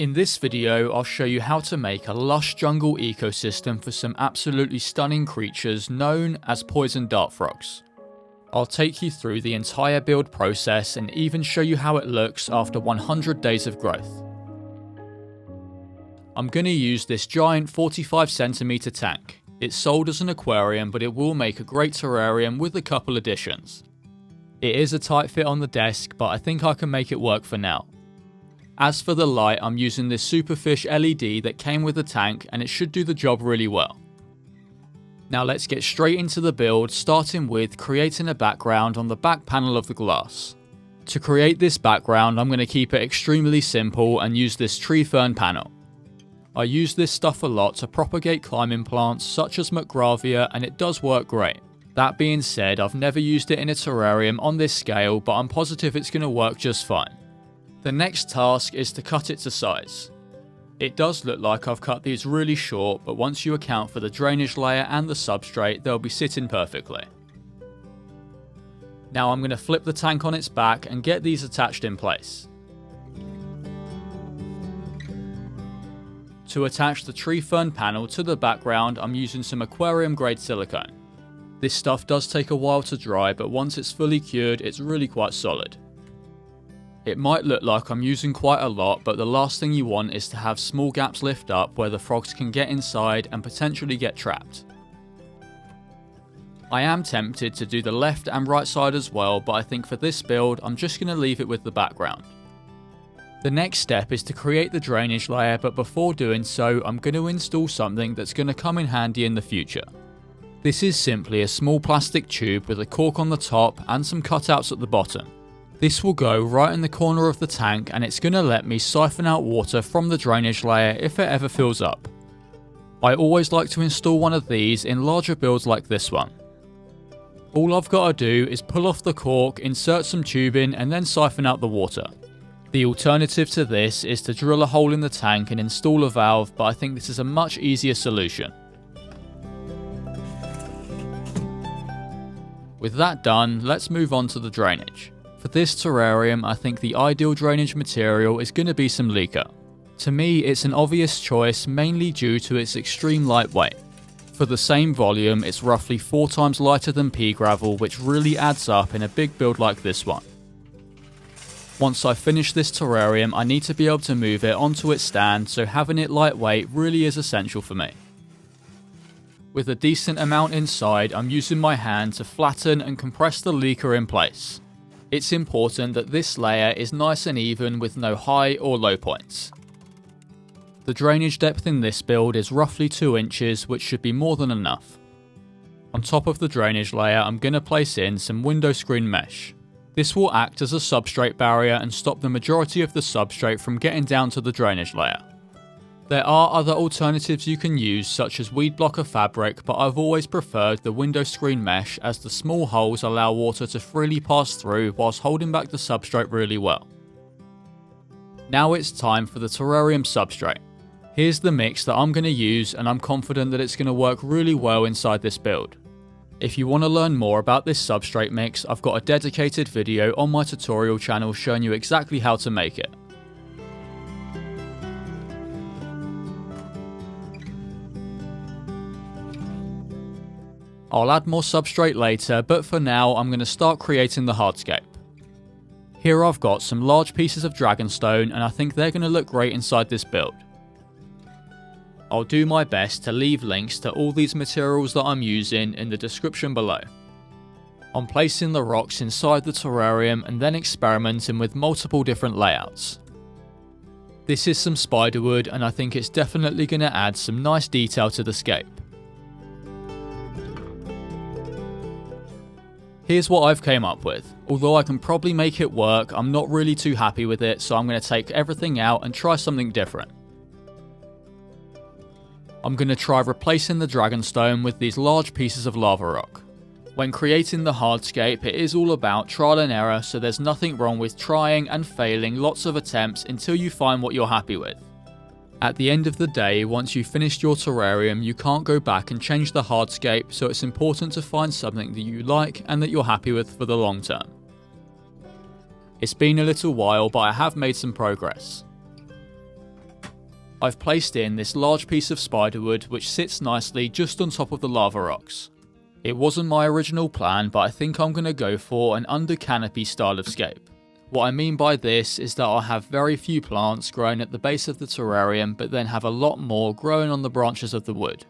In this video, I'll show you how to make a lush jungle ecosystem for some absolutely stunning creatures known as poison dart frogs. I'll take you through the entire build process and even show you how it looks after 100 days of growth. I'm going to use this giant 45cm tank. It's sold as an aquarium, but it will make a great terrarium with a couple additions. It is a tight fit on the desk, but I think I can make it work for now. As for the light, I'm using this Superfish LED that came with the tank, and it should do the job really well. Now let's get straight into the build, starting with creating a background on the back panel of the glass. To create this background, I'm going to keep it extremely simple and use this tree fern panel. I use this stuff a lot to propagate climbing plants such as Marcgravia, and it does work great. That being said, I've never used it in a terrarium on this scale, but I'm positive it's going to work just fine. The next task is to cut it to size. It does look like I've cut these really short, but once you account for the drainage layer and the substrate, they'll be sitting perfectly. Now I'm going to flip the tank on its back and get these attached in place. To attach the tree fern panel to the background, I'm using some aquarium grade silicone. This stuff does take a while to dry, but once it's fully cured, it's really quite solid. It might look like I'm using quite a lot, but the last thing you want is to have small gaps lift up where the frogs can get inside and potentially get trapped. I am tempted to do the left and right side as well, but I think for this build I'm just going to leave it with the background. The next step is to create the drainage layer, but before doing so I'm going to install something that's going to come in handy in the future. This is simply a small plastic tube with a cork on the top and some cutouts at the bottom. This will go right in the corner of the tank, and it's going to let me siphon out water from the drainage layer if it ever fills up. I always like to install one of these in larger builds like this one. All I've got to do is pull off the cork, insert some tubing and then siphon out the water. The alternative to this is to drill a hole in the tank and install a valve, but I think this is a much easier solution. With that done, let's move on to the drainage. For this terrarium, I think the ideal drainage material is going to be some leca. To me, it's an obvious choice, mainly due to its extreme lightweight. For the same volume, it's roughly 4 times lighter than pea gravel, which really adds up in a big build like this one. Once I finish this terrarium, I need to be able to move it onto its stand, so having it lightweight really is essential for me. With a decent amount inside, I'm using my hand to flatten and compress the leca in place. It's important that this layer is nice and even with no high or low points. The drainage depth in this build is roughly 2 inches, which should be more than enough. On top of the drainage layer, I'm going to place in some window screen mesh. This will act as a substrate barrier and stop the majority of the substrate from getting down to the drainage layer. There are other alternatives you can use, such as weed blocker fabric, but I've always preferred the window screen mesh as the small holes allow water to freely pass through whilst holding back the substrate really well. Now it's time for the terrarium substrate. Here's the mix that I'm going to use, and I'm confident that it's going to work really well inside this build. If you want to learn more about this substrate mix, I've got a dedicated video on my tutorial channel showing you exactly how to make it. I'll add more substrate later, but for now I'm going to start creating the hardscape. Here I've got some large pieces of dragonstone, and I think they're going to look great inside this build. I'll do my best to leave links to all these materials that I'm using in the description below. I'm placing the rocks inside the terrarium and then experimenting with multiple different layouts. This is some spiderwood, and I think it's definitely going to add some nice detail to the scape. Here's what I've came up with. Although I can probably make it work, I'm not really too happy with it, so I'm going to take everything out and try something different. I'm going to try replacing the dragonstone with these large pieces of lava rock. When creating the hardscape, it is all about trial and error, so there's nothing wrong with trying and failing lots of attempts until you find what you're happy with. At the end of the day, once you've finished your terrarium, you can't go back and change the hardscape, so it's important to find something that you like and that you're happy with for the long term. It's been a little while, but I have made some progress. I've placed in this large piece of spiderwood which sits nicely just on top of the lava rocks. It wasn't my original plan, but I think I'm going to go for an under canopy style of scape. What I mean by this is that I'll have very few plants growing at the base of the terrarium, but then have a lot more growing on the branches of the wood.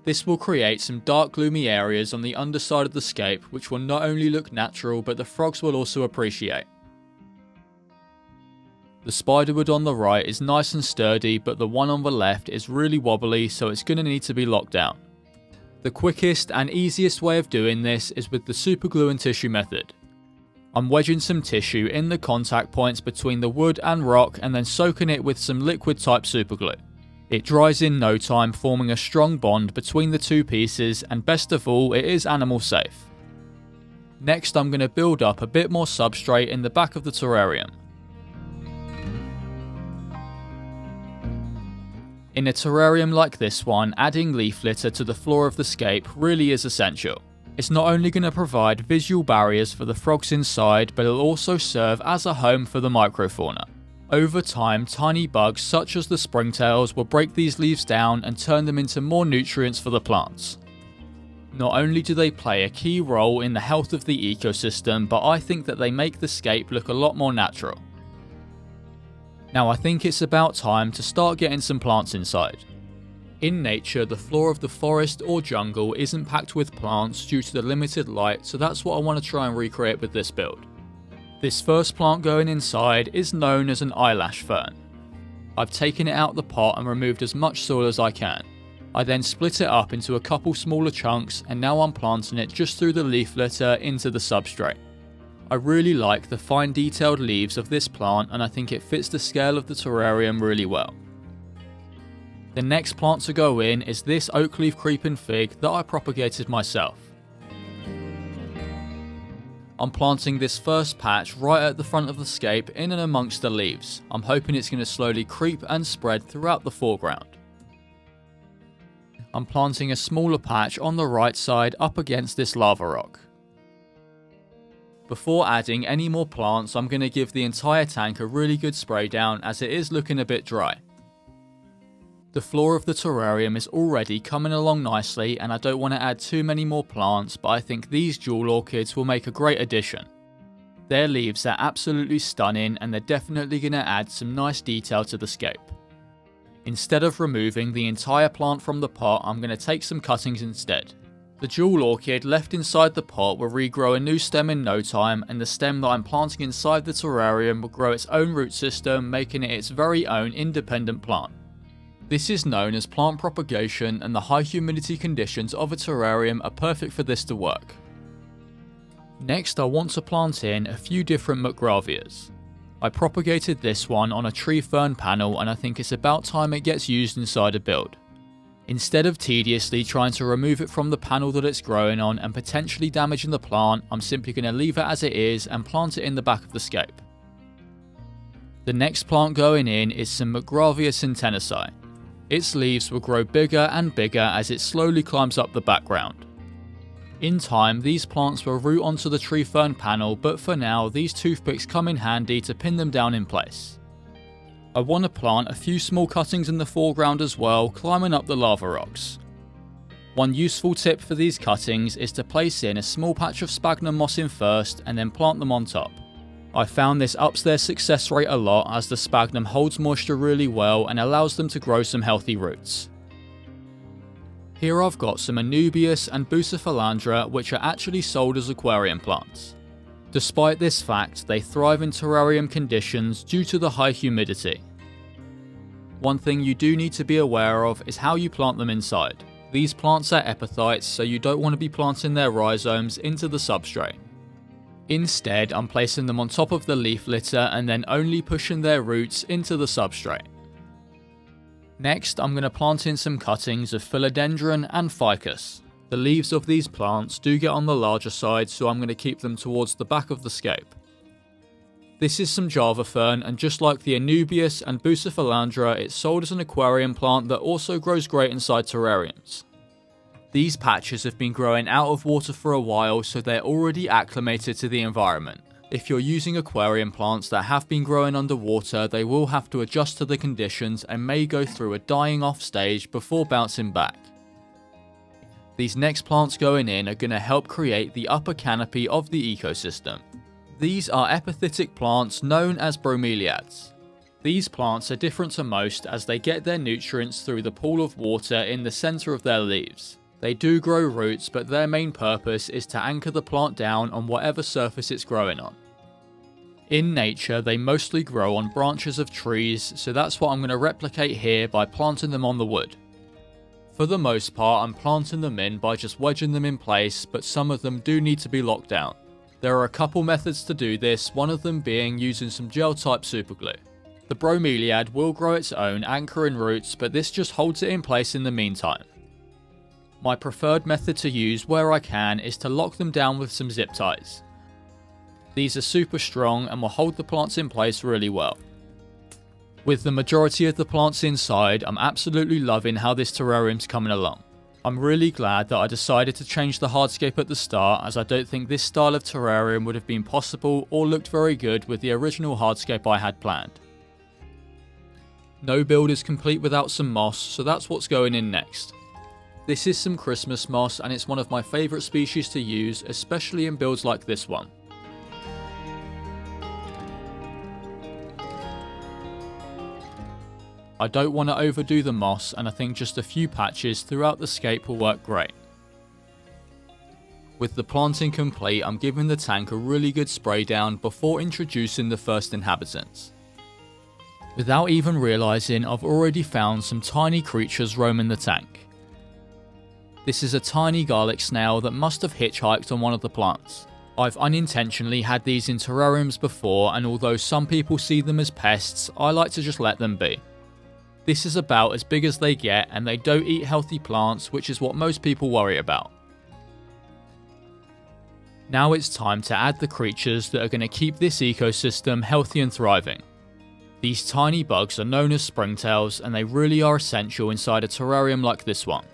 This will create some dark gloomy areas on the underside of the scape, which will not only look natural, but the frogs will also appreciate. The spiderwood on the right is nice and sturdy, but the one on the left is really wobbly, so it's going to need to be locked down. The quickest and easiest way of doing this is with the superglue and tissue method. I'm wedging some tissue in the contact points between the wood and rock and then soaking it with some liquid type superglue. It dries in no time, forming a strong bond between the two pieces, and best of all, it is animal safe. Next, I'm going to build up a bit more substrate in the back of the terrarium. In a terrarium like this one, adding leaf litter to the floor of the scape really is essential. It's not only going to provide visual barriers for the frogs inside, but it'll also serve as a home for the microfauna. Over time, tiny bugs such as the springtails will break these leaves down and turn them into more nutrients for the plants. Not only do they play a key role in the health of the ecosystem, but I think that they make the scape look a lot more natural. Now I think it's about time to start getting some plants inside. In nature, the floor of the forest or jungle isn't packed with plants due to the limited light, so that's what I want to try and recreate with this build. This first plant going inside is known as an eyelash fern. I've taken it out of the pot and removed as much soil as I can. I then split it up into a couple smaller chunks, and now I'm planting it just through the leaf litter into the substrate. I really like the fine detailed leaves of this plant, and I think it fits the scale of the terrarium really well. The next plant to go in is this oak leaf creeping fig that I propagated myself. I'm planting this first patch right at the front of the scape in and amongst the leaves. I'm hoping it's going to slowly creep and spread throughout the foreground. I'm planting a smaller patch on the right side up against this lava rock. Before adding any more plants, I'm going to give the entire tank a really good spray down as it is looking a bit dry. The floor of the terrarium is already coming along nicely, and I don't want to add too many more plants, but I think these jewel orchids will make a great addition. Their leaves are absolutely stunning, and they're definitely going to add some nice detail to the scape. Instead of removing the entire plant from the pot, I'm going to take some cuttings instead. The jewel orchid left inside the pot will regrow a new stem in no time, and the stem that I'm planting inside the terrarium will grow its own root system, making it its very own independent plant. This is known as plant propagation, and the high humidity conditions of a terrarium are perfect for this to work. Next, I want to plant in a few different Marcgravias. I propagated this one on a tree fern panel, and I think it's about time it gets used inside a build. Instead of tediously trying to remove it from the panel that it's growing on and potentially damaging the plant, I'm simply going to leave it as it is and plant it in the back of the scape. The next plant going in is some Marcgravia sintenisii. Its leaves will grow bigger and bigger as it slowly climbs up the background. In time, these plants will root onto the tree fern panel, but for now, these toothpicks come in handy to pin them down in place. I want to plant a few small cuttings in the foreground as well, climbing up the lava rocks. One useful tip for these cuttings is to place in a small patch of sphagnum moss in first and then plant them on top. I found this ups their success rate a lot as the sphagnum holds moisture really well and allows them to grow some healthy roots. Here I've got some Anubias and Bucephalandra, which are actually sold as aquarium plants. Despite this fact, they thrive in terrarium conditions due to the high humidity. One thing you do need to be aware of is how you plant them inside. These plants are epiphytes, so you don't want to be planting their rhizomes into the substrate. Instead, I'm placing them on top of the leaf litter and then only pushing their roots into the substrate. Next, I'm going to plant in some cuttings of Philodendron and Ficus. The leaves of these plants do get on the larger side, so I'm going to keep them towards the back of the scape. This is some Java fern, and just like the Anubias and Bucephalandra, it's sold as an aquarium plant that also grows great inside terrariums. These patches have been growing out of water for a while, so they're already acclimated to the environment. If you're using aquarium plants that have been growing underwater, they will have to adjust to the conditions and may go through a dying off stage before bouncing back. These next plants going in are going to help create the upper canopy of the ecosystem. These are epiphytic plants known as bromeliads. These plants are different to most as they get their nutrients through the pool of water in the centre of their leaves. They do grow roots, but their main purpose is to anchor the plant down on whatever surface it's growing on. In nature, they mostly grow on branches of trees, so that's what I'm going to replicate here by planting them on the wood. For the most part, I'm planting them in by just wedging them in place, but some of them do need to be locked down. There are a couple methods to do this, one of them being using some gel type superglue. The bromeliad will grow its own anchoring roots, but this just holds it in place in the meantime. My preferred method to use where I can is to lock them down with some zip ties. These are super strong and will hold the plants in place really well. With the majority of the plants inside, I'm absolutely loving how this terrarium's coming along. I'm really glad that I decided to change the hardscape at the start, as I don't think this style of terrarium would have been possible or looked very good with the original hardscape I had planned. No build is complete without some moss, so that's what's going in next. This is some Christmas moss and it's one of my favourite species to use, especially in builds like this one. I don't want to overdo the moss, and I think just a few patches throughout the scape will work great. With the planting complete, I'm giving the tank a really good spray down before introducing the first inhabitants. Without even realising, I've already found some tiny creatures roaming the tank. This is a tiny garlic snail that must have hitchhiked on one of the plants. I've unintentionally had these in terrariums before, and although some people see them as pests, I like to just let them be. This is about as big as they get, and they don't eat healthy plants, which is what most people worry about. Now it's time to add the creatures that are going to keep this ecosystem healthy and thriving. These tiny bugs are known as springtails, and they really are essential inside a terrarium like this one.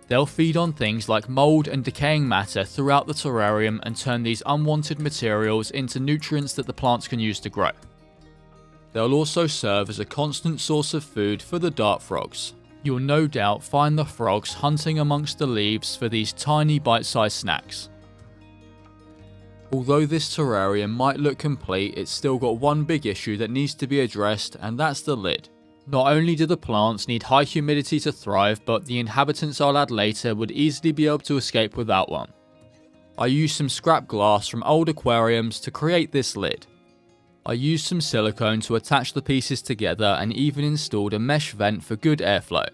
They'll feed on things like mould and decaying matter throughout the terrarium and turn these unwanted materials into nutrients that the plants can use to grow. They'll also serve as a constant source of food for the dart frogs. You'll no doubt find the frogs hunting amongst the leaves for these tiny bite-sized snacks. Although this terrarium might look complete, it's still got one big issue that needs to be addressed, and that's the lid. Not only do the plants need high humidity to thrive, but the inhabitants I'll add later would easily be able to escape without one. I used some scrap glass from old aquariums to create this lid. I used some silicone to attach the pieces together and even installed a mesh vent for good airflow.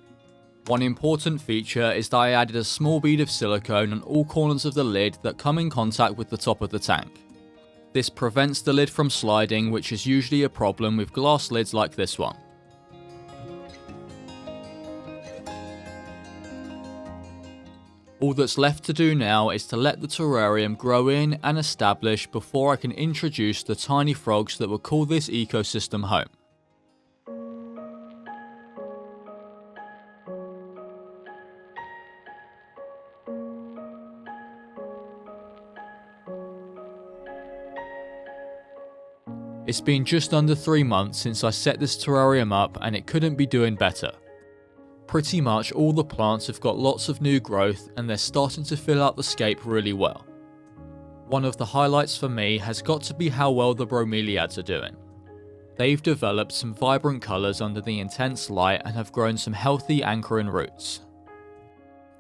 One important feature is that I added a small bead of silicone on all corners of the lid that come in contact with the top of the tank. This prevents the lid from sliding, which is usually a problem with glass lids like this one. All that's left to do now is to let the terrarium grow in and establish before I can introduce the tiny frogs that will call this ecosystem home. It's been just under 3 months since I set this terrarium up, and it couldn't be doing better. Pretty much all the plants have got lots of new growth, and they're starting to fill out the scape really well. One of the highlights for me has got to be how well the bromeliads are doing. They've developed some vibrant colours under the intense light and have grown some healthy anchoring roots.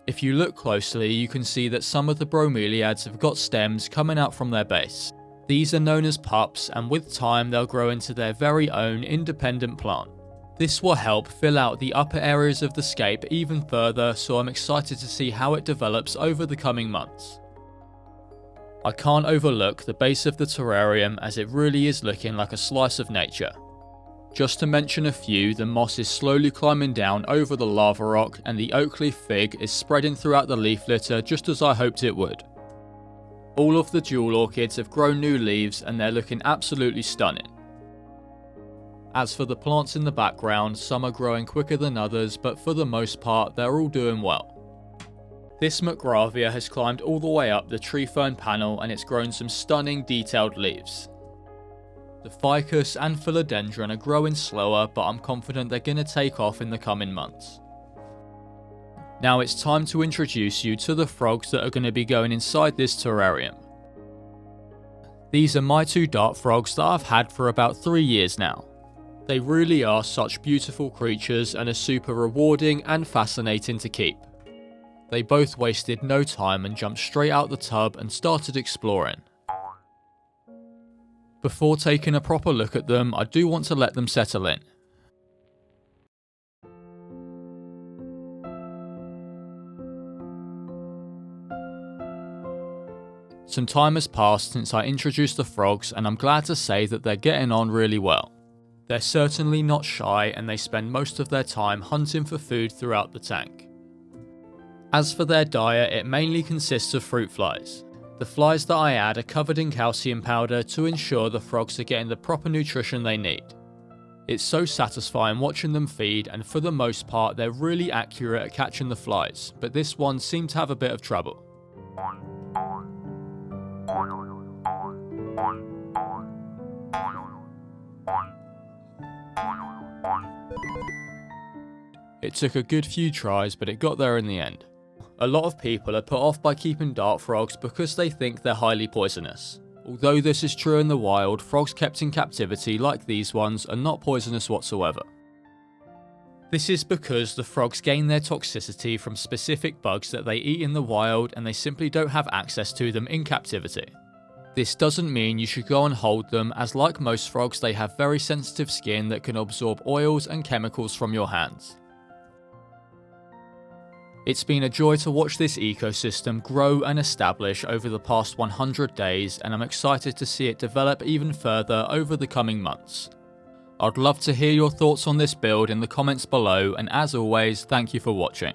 If you look closely, you can see that some of the bromeliads have got stems coming out from their base. These are known as pups, and with time they'll grow into their very own independent plant. This will help fill out the upper areas of the scape even further, so I'm excited to see how it develops over the coming months. I can't overlook the base of the terrarium, as it really is looking like a slice of nature. Just to mention a few, the moss is slowly climbing down over the lava rock, and the oak leaf fig is spreading throughout the leaf litter just as I hoped it would. All of the jewel orchids have grown new leaves, and they're looking absolutely stunning. As for the plants in the background, some are growing quicker than others, but for the most part they're all doing well. This Marcgravia has climbed all the way up the tree fern panel and it's grown some stunning detailed leaves. The Ficus and Philodendron are growing slower, but I'm confident they're going to take off in the coming months. Now it's time to introduce you to the frogs that are going to be going inside this terrarium. These are my two dart frogs that I've had for about 3 years now. They really are such beautiful creatures and are super rewarding and fascinating to keep. They both wasted no time and jumped straight out the tub and started exploring. Before taking a proper look at them, I do want to let them settle in. Some time has passed since I introduced the frogs and I'm glad to say that they're getting on really well. They're certainly not shy and they spend most of their time hunting for food throughout the tank. As for their diet, it mainly consists of fruit flies. The flies that I add are covered in calcium powder to ensure the frogs are getting the proper nutrition they need. It's so satisfying watching them feed, and for the most part they're really accurate at catching the flies, but this one seemed to have a bit of trouble. It took a good few tries, but it got there in the end. A lot of people are put off by keeping dart frogs because they think they're highly poisonous. Although this is true in the wild, frogs kept in captivity like these ones are not poisonous whatsoever. This is because the frogs gain their toxicity from specific bugs that they eat in the wild and they simply don't have access to them in captivity. This doesn't mean you should go and hold them, as like most frogs they have very sensitive skin that can absorb oils and chemicals from your hands. It's been a joy to watch this ecosystem grow and establish over the past 100 days, and I'm excited to see it develop even further over the coming months. I'd love to hear your thoughts on this build in the comments below, and as always, thank you for watching.